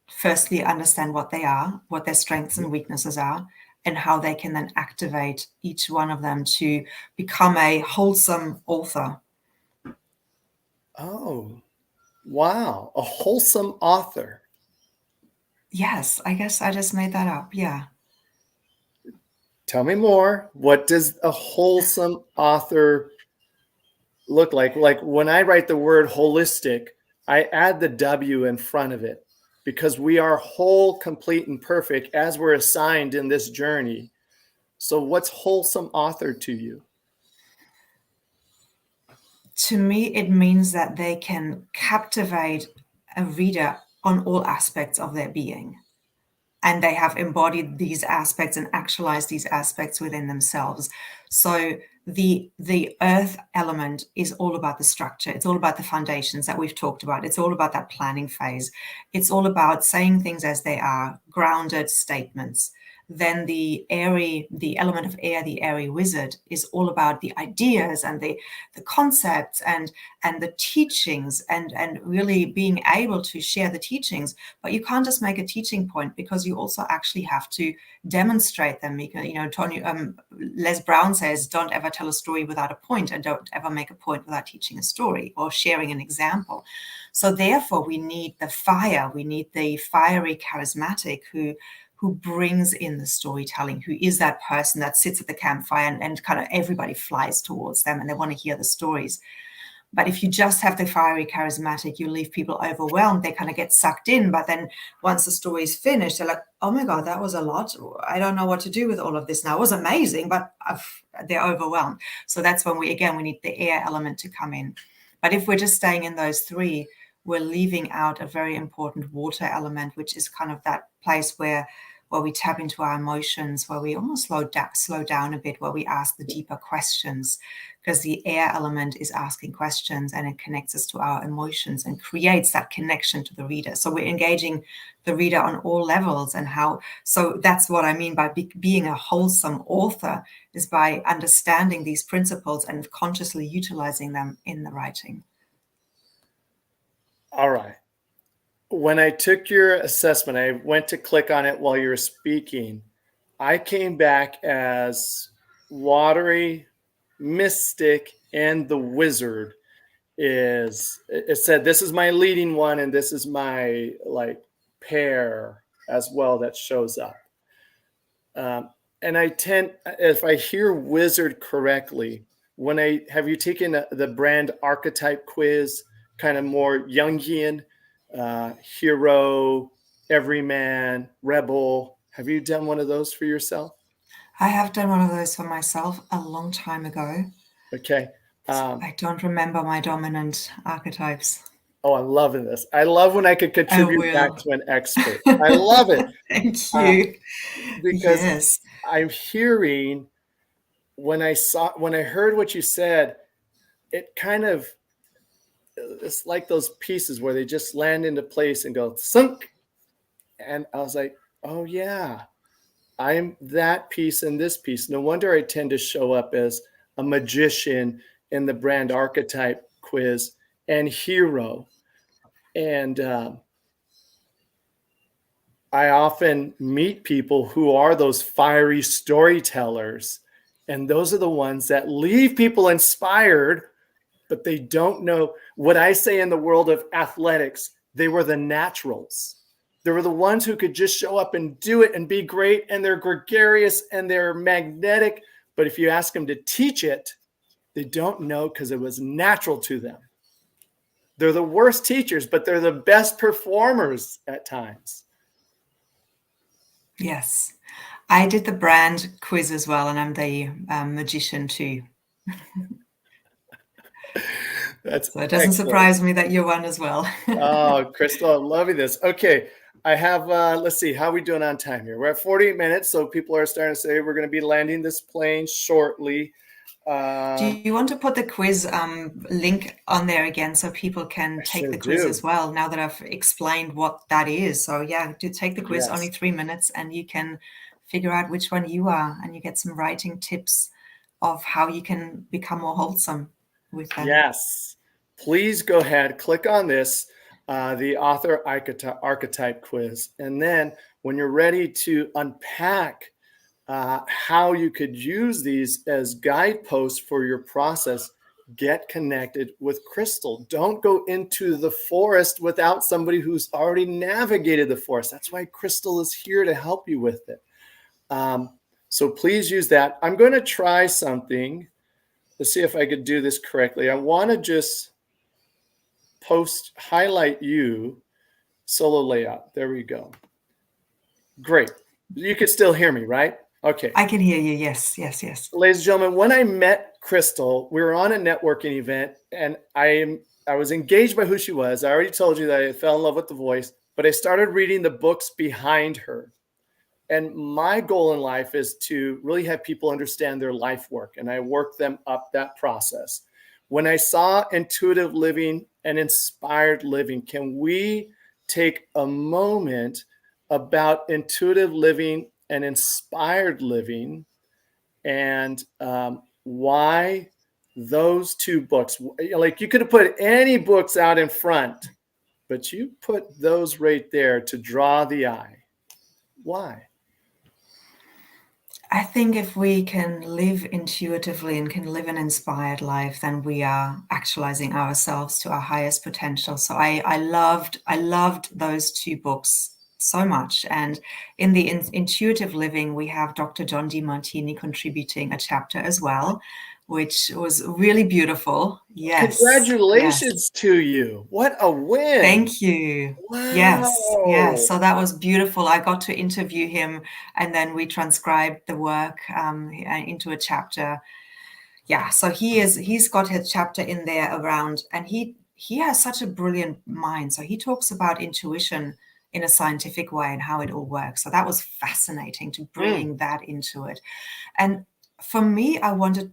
firstly understand what they are, what their strengths and weaknesses are, and how they can then activate each one of them to become a wholesome author. Oh, wow. A wholesome author. Yes, I guess I just made that up. Yeah. Tell me more. What does a wholesome author look like? Like, when I write the word holistic, I add the W in front of it, because we are whole, complete, and perfect as we're assigned in this journey. So what's wholesome author to you? To me, it means that they can captivate a reader on all aspects of their being. And they have embodied these aspects and actualized these aspects within themselves. So the earth element is all about the structure. It's all about the foundations that we've talked about. It's all about that planning phase. It's all about saying things as they are, grounded statements. Then the element of air, the airy wizard, is all about the ideas and the concepts and the teachings, and really being able to share the teachings. But you can't just make a teaching point, because you also actually have to demonstrate them. Tony Les Brown says, don't ever tell a story without a point, and don't ever make a point without teaching a story or sharing an example. So therefore we need the fire, we need the fiery charismatic who brings in the storytelling, who is that person that sits at the campfire and kind of everybody flies towards them and they want to hear the stories. But if you just have the fiery charismatic, you leave people overwhelmed. They kind of get sucked in. But then once the story is finished, they're like, oh my God, that was a lot. I don't know what to do with all of this now. It was amazing, but they're overwhelmed. So that's when we need the air element to come in. But if we're just staying in those three, we're leaving out a very important water element, which is kind of that place where we tap into our emotions, where we almost slow down a bit, where we ask the deeper questions, because the air element is asking questions and it connects us to our emotions and creates that connection to the reader. So we're engaging the reader on all levels. So that's what I mean by being a wholesome author, is by understanding these principles and consciously utilizing them in the writing. All right. When I took your assessment, I went to click on it while you were speaking. I came back as watery, mystic, and the wizard. It said this is my leading one and this is my pair as well that shows up. And I tend, if I hear wizard correctly, have you taken the brand archetype quiz, kind of more Jungian? Hero, everyman, rebel. Have you done one of those for yourself? I have done one of those for myself a long time ago. Okay. I don't remember my dominant archetypes. Oh, I'm loving this. I love when I could contribute back to an expert. I love it. Thank you. Because yes. I'm hearing, when I heard what you said, it kind of, it's like those pieces where they just land into place and go thunk. And I was like, oh yeah, I'm that piece and this piece. No wonder I tend to show up as a magician in the brand archetype quiz and hero. And I often meet people who are those fiery storytellers. And those are the ones that leave people inspired, but they don't know. What I say in the world of athletics, they were the naturals. They were the ones who could just show up and do it and be great, and they're gregarious and they're magnetic. But if you ask them to teach it, they don't know, because it was natural to them. They're the worst teachers, but they're the best performers at times. Yes. I did the brand quiz as well, and I'm the magician too. So it doesn't surprise me that you're one as well. Oh, Krystall, I'm loving this. Okay. I have, let's see, how are we doing on time here? We're at 48 minutes. So people are starting to say we're going to be landing this plane shortly. Do you want to put the quiz link on there again so people can take the quiz as well, now that I've explained what that is? So yeah, do take the quiz, only 3 minutes, and you can figure out which one you are, and you get some writing tips of how you can become more wholesome with them. Yes. Please go ahead, click on this, the author archetype quiz. And then when you're ready to unpack how you could use these as guideposts for your process, get connected with Krystall. Don't go into the forest without somebody who's already navigated the forest. That's why Krystall is here to help you with it. So please use that. I'm going to try something. Let's see if I could do this correctly. I want to just highlight you, solo layout. There we go. Great. You can still hear me, right? Okay. I can hear you. Yes, yes, yes. Ladies and gentlemen, when I met Krystall, we were on a networking event, and I was engaged by who she was. I already told you that I fell in love with the voice, but I started reading the books behind her. And my goal in life is to really have people understand their life work, and I work them up that process. When I saw intuitive living and inspired living, can we take a moment about intuitive living and inspired living, and why those two books. Like, you could have put any books out in front, but you put those right there to draw the eye. Why? I think if we can live intuitively and can live an inspired life, then we are actualizing ourselves to our highest potential. So I loved those two books so much. And in the intuitive living, we have Dr. John DeMartini contributing a chapter as well, which was really beautiful. Yes, yes. Congratulations to you. What a win. Thank you. Yes, Wow. so that was beautiful. I got to interview him, and then we transcribed the work into a chapter. Yeah, so he's got his chapter in there around, and he has such a brilliant mind. So he talks about intuition in a scientific way and how it all works. So that was fascinating to bring that into it. And for me, I wanted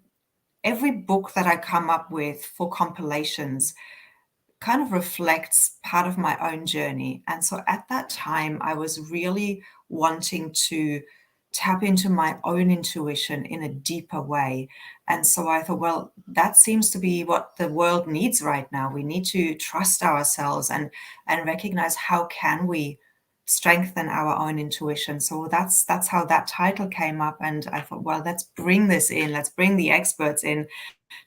every book that I come up with for compilations kind of reflects part of my own journey. And so at that time, I was really wanting to tap into my own intuition in a deeper way. And so I thought, well, that seems to be what the world needs right now. We need to trust ourselves and recognize how can we strengthen our own intuition. So that's how that title came up. And I thought, well, let's bring this in. Let's bring the experts in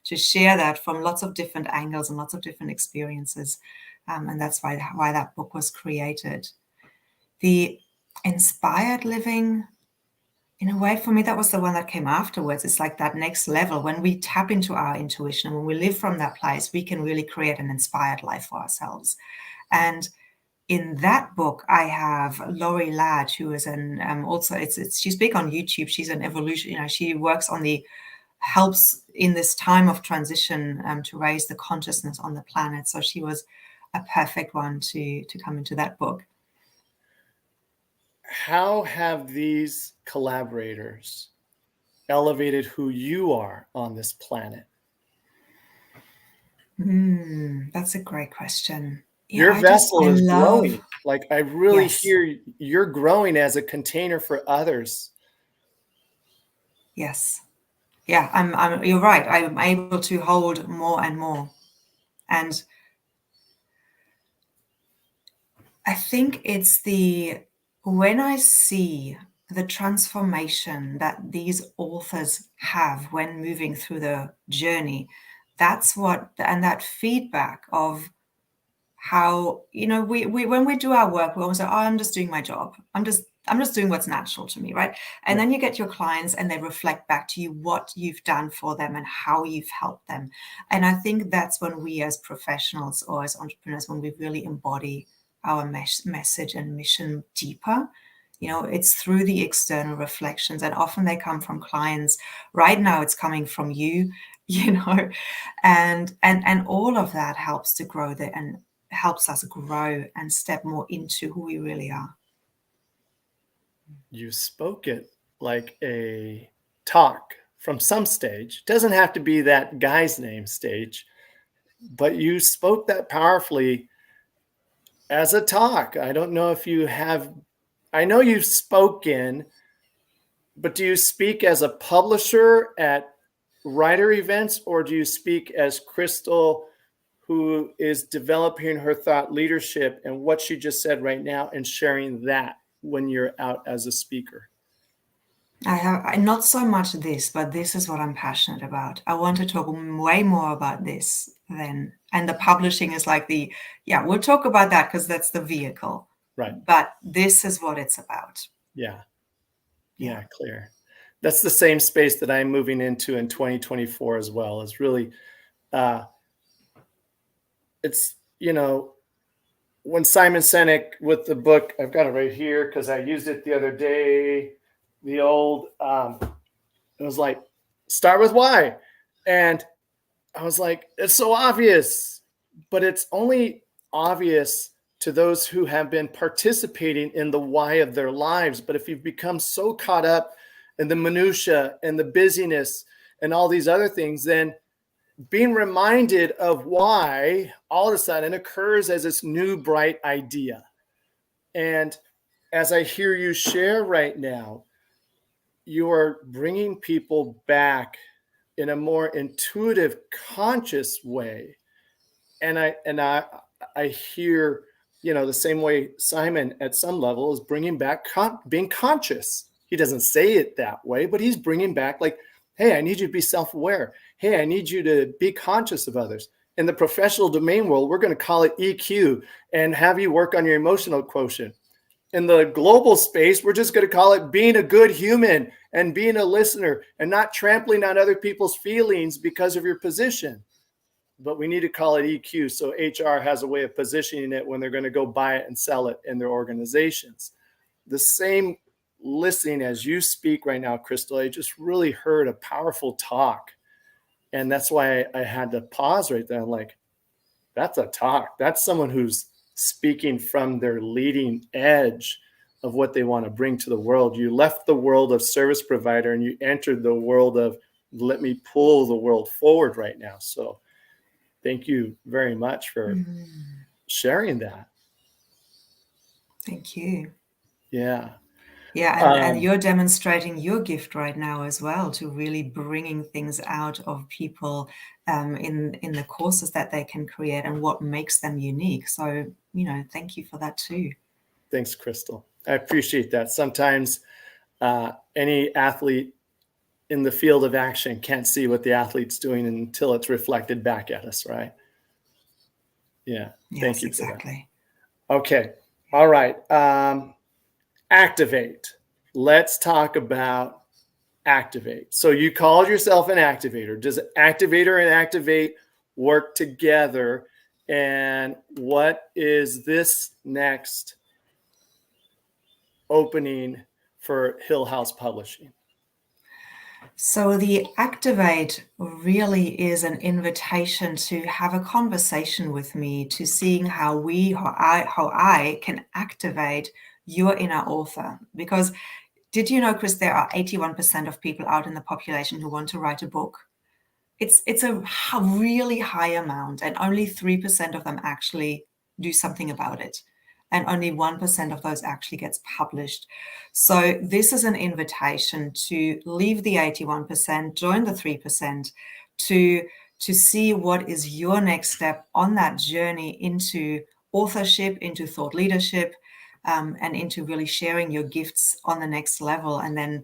to share that from lots of different angles and lots of different experiences. And that's why that book was created. The inspired living, in a way, for me, that was the one that came afterwards. It's like that next level. When we tap into our intuition, when we live from that place, we can really create an inspired life for ourselves. And in that book, I have Laurie Ladd, who is an also she's big on YouTube. She's an evolution. She works on the helps in this time of transition to raise the consciousness on the planet. So she was a perfect one to come into that book. How have these collaborators elevated who you are on this planet? That's a great question. Your vessel is growing. Like, I really hear you're growing as a container for others. Yes. Yeah, you're right. I'm able to hold more and more. And I think it's when I see the transformation that these authors have when moving through the journey, and that feedback of how, we when we do our work, we always say, oh, I'm just doing my job. I'm just doing what's natural to me, right? And then you get your clients and they reflect back to you what you've done for them and how you've helped them. And I think that's when we as professionals or as entrepreneurs, when we really embody our message and mission deeper, it's through the external reflections, and often they come from clients. Right now it's coming from you, and all of that helps to grow and helps us grow and step more into who we really are. You spoke it like a talk from some stage. It doesn't have to be that guy's name stage, but you spoke that powerfully as a talk. I don't know if you have, I know you've spoken, but do you speak as a publisher at writer events, or do you speak as Krystall, who is developing her thought leadership and what she just said right now and sharing that when you're out as a speaker? I not so much this, but this is what I'm passionate about. I want to talk way more about this then. And the publishing is like we'll talk about that because that's the vehicle. Right. But this is what it's about. Yeah, clear. That's the same space that I'm moving into in 2024 as well. Is really, it's, when Simon Sinek with the book, I've got it right here because I used it the other day, the old, it was like, start with why. And I was like, it's so obvious, but it's only obvious to those who have been participating in the why of their lives. But if you've become so caught up in the minutia and the busyness and all these other things, then being reminded of why all of a sudden occurs as this new bright idea. And as I hear you share right now, you are bringing people back in a more intuitive, conscious way. And I hear, the same way Simon at some level is bringing back being conscious. He doesn't say it that way, but he's bringing back like, hey, I need you to be self-aware. Hey, I need you to be conscious of others. In the professional domain world, we're going to call it EQ and have you work on your emotional quotient. In the global space, we're just going to call it being a good human and being a listener and not trampling on other people's feelings because of your position. But we need to call it EQ so HR has a way of positioning it when they're going to go buy it and sell it in their organizations. The same listening as you speak right now, Krystall, I just really heard a powerful talk. And that's why I had to pause right there. I'm like, that's a talk. That's someone who's speaking from their leading edge of what they want to bring to the world. You left the world of service provider and you entered the world of let me pull the world forward right now. So thank you very much for sharing that. Thank you. Yeah. Yeah, and you're demonstrating your gift right now as well to really bringing things out of people in the courses that they can create and what makes them unique. So, thank you for that too. Thanks, Krystall. I appreciate that. Sometimes any athlete in the field of action can't see what the athlete's doing until it's reflected back at us, right? Yeah. Thank you exactly. for that. Okay. All right. Activate. Let's talk about activate. So you called yourself an activator. Does activator and activate work together? And what is this next opening for Hill House Publishing? So the activate really is an invitation to have a conversation with me, to seeing how I can activate your inner author. Because did you know, Chris, there are 81% of people out in the population who want to write a book. It's a really high amount, and only 3% of them actually do something about it. And only 1% of those actually gets published. So this is an invitation to leave the 81%, join the 3%, to see what is your next step on that journey into authorship, into thought leadership, and into really sharing your gifts on the next level, and then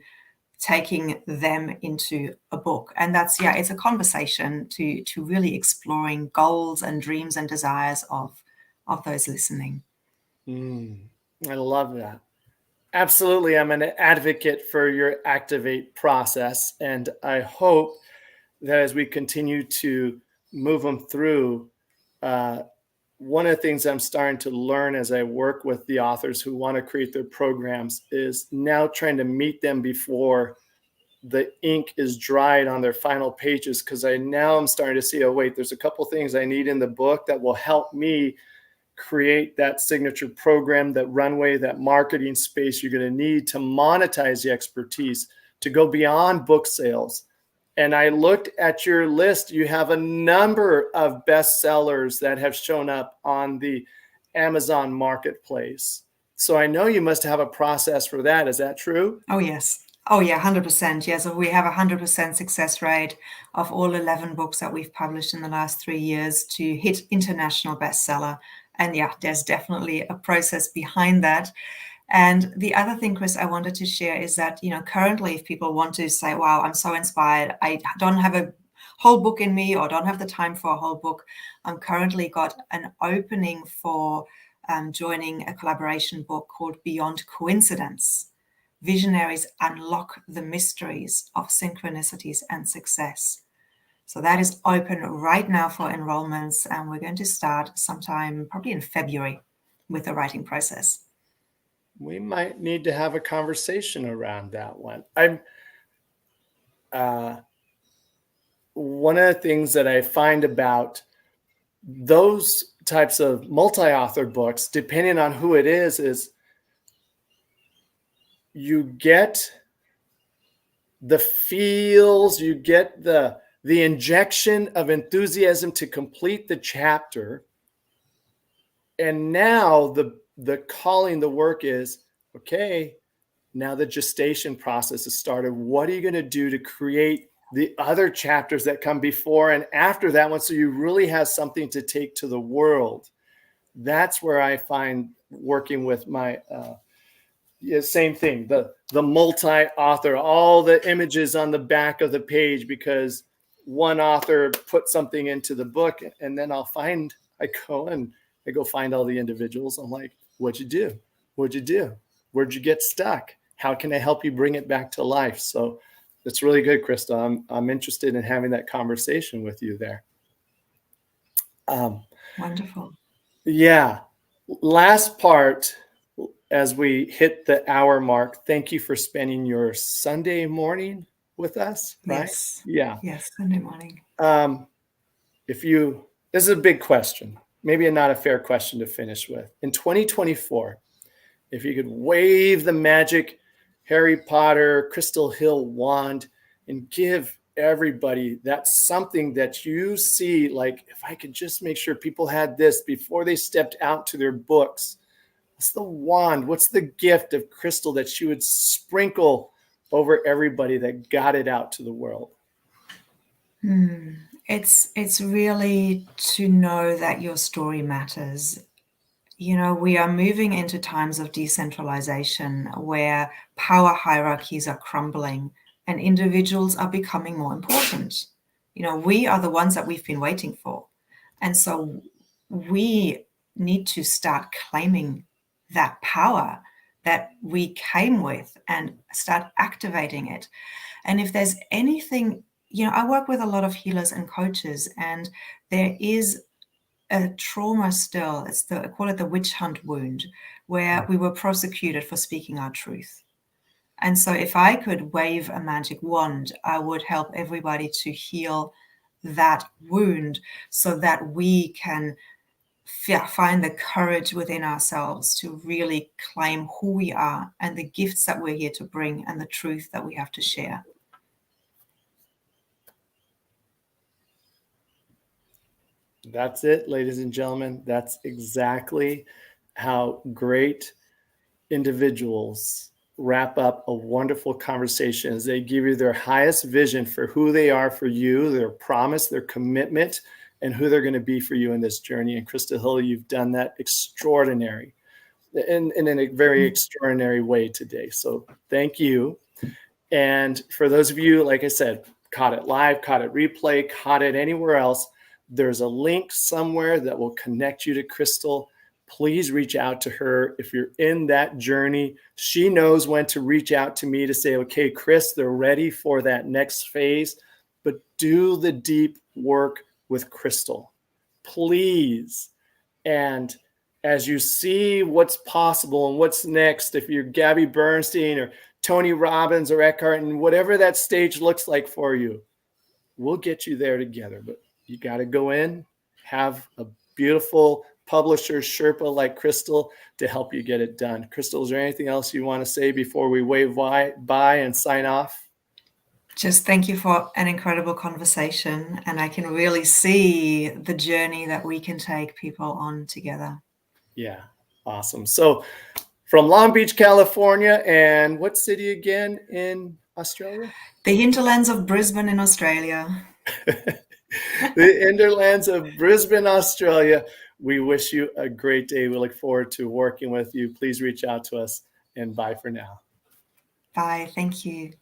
taking them into a book. And that's, it's a conversation to really exploring goals and dreams and desires of those listening. I love that. Absolutely. I'm an advocate for your activate process. And I hope that as we continue to move them through, one of the things I'm starting to learn as I work with the authors who want to create their programs is now trying to meet them before the ink is dried on their final pages. Because I'm starting to see, oh, wait, there's a couple things I need in the book that will help me create that signature program, that runway, that marketing space you're going to need to monetize the expertise, to go beyond book sales. And I looked at your list. You have a number of bestsellers that have shown up on the Amazon marketplace. So I know you must have a process for that. Is that true? Oh, yes. Oh, yeah, 100%. Yeah, so we have a 100% success rate of all 11 books that we've published in the last 3 years to hit international bestseller. And yeah, there's definitely a process behind that. And the other thing, Chris, I wanted to share is that, currently if people want to say, wow, I'm so inspired, I don't have a whole book in me or don't have the time for a whole book, I'm currently got an opening for joining a collaboration book called Beyond Coincidence. Visionaries unlock the mysteries of synchronicities and success. So that is open right now for enrollments, and we're going to start sometime probably in February with the writing process. We might need to have a conversation around that one. One of the things that I find about those types of multi-author books, depending on who it is you get the feels, you get the injection of enthusiasm to complete the chapter. And now the calling, the work is, okay, now the gestation process has started. What are you going to do to create the other chapters that come before and after that one, so you really have something to take to the world? That's where I find working with my same thing, the multi-author, all the images on the back of the page, because one author put something into the book, and then I go find all the individuals. I'm like, what'd you do? What'd you do? Where'd you get stuck? How can I help you bring it back to life? So it's really good, Krystall. I'm interested in having that conversation with you there. Wonderful. Yeah. Last part, as we hit the hour mark, thank you for spending your Sunday morning with us, right? Yes. Yeah. Yes, Sunday morning. This is a big question, maybe not a fair question to finish with. In 2024, if you could wave the magic Harry Potter, Krystall Hille wand and give everybody that's something that you see, like, if I could just make sure people had this before they stepped out to their books, what's the wand? What's the gift of Krystall that she would sprinkle over everybody that got it out to the world? It's really to know that your story matters. You know, we are moving into times of decentralization where power hierarchies are crumbling and individuals are becoming more important. You know, we are the ones that we've been waiting for. And so we need to start claiming that power that we came with and start activating it. And if there's anything, you know, I work with a lot of healers and coaches, and there is a trauma still. I call it the witch hunt wound, where we were prosecuted for speaking our truth. And so if I could wave a magic wand, I would help everybody to heal that wound so that we can find the courage within ourselves to really claim who we are and the gifts that we're here to bring and the truth that we have to share. That's it, ladies and gentlemen. That's exactly how great individuals wrap up a wonderful conversation, as they give you their highest vision for who they are for you, their promise, their commitment, and who they're going to be for you in this journey. And Krystall Hille, you've done that extraordinary in a very extraordinary way today. So thank you. And for those of you, like I said, caught it live, caught it replay, caught it anywhere else, there's a link somewhere that will connect you to Krystall. Please reach out to her if you're in that journey. She knows when to reach out to me to say, okay, Chris, they're ready for that next phase. But do the deep work with Krystall, please. And as you see what's possible and what's next, if you're Gabby Bernstein or Tony Robbins or Eckhart, and whatever that stage looks like for you, we'll get you there together. But you got to go in, have a beautiful publisher Sherpa like Krystall to help you get it done. Krystall, is there anything else you want to say before we wave bye and sign off? Just thank you for an incredible conversation. And I can really see the journey that we can take people on together. Yeah, awesome. So from Long Beach, California, and what city again in Australia? The hinterlands of Brisbane in Australia. The hinterlands of Brisbane, Australia. We wish you a great day. We look forward to working with you. Please reach out to us, and bye for now. Bye. Thank you.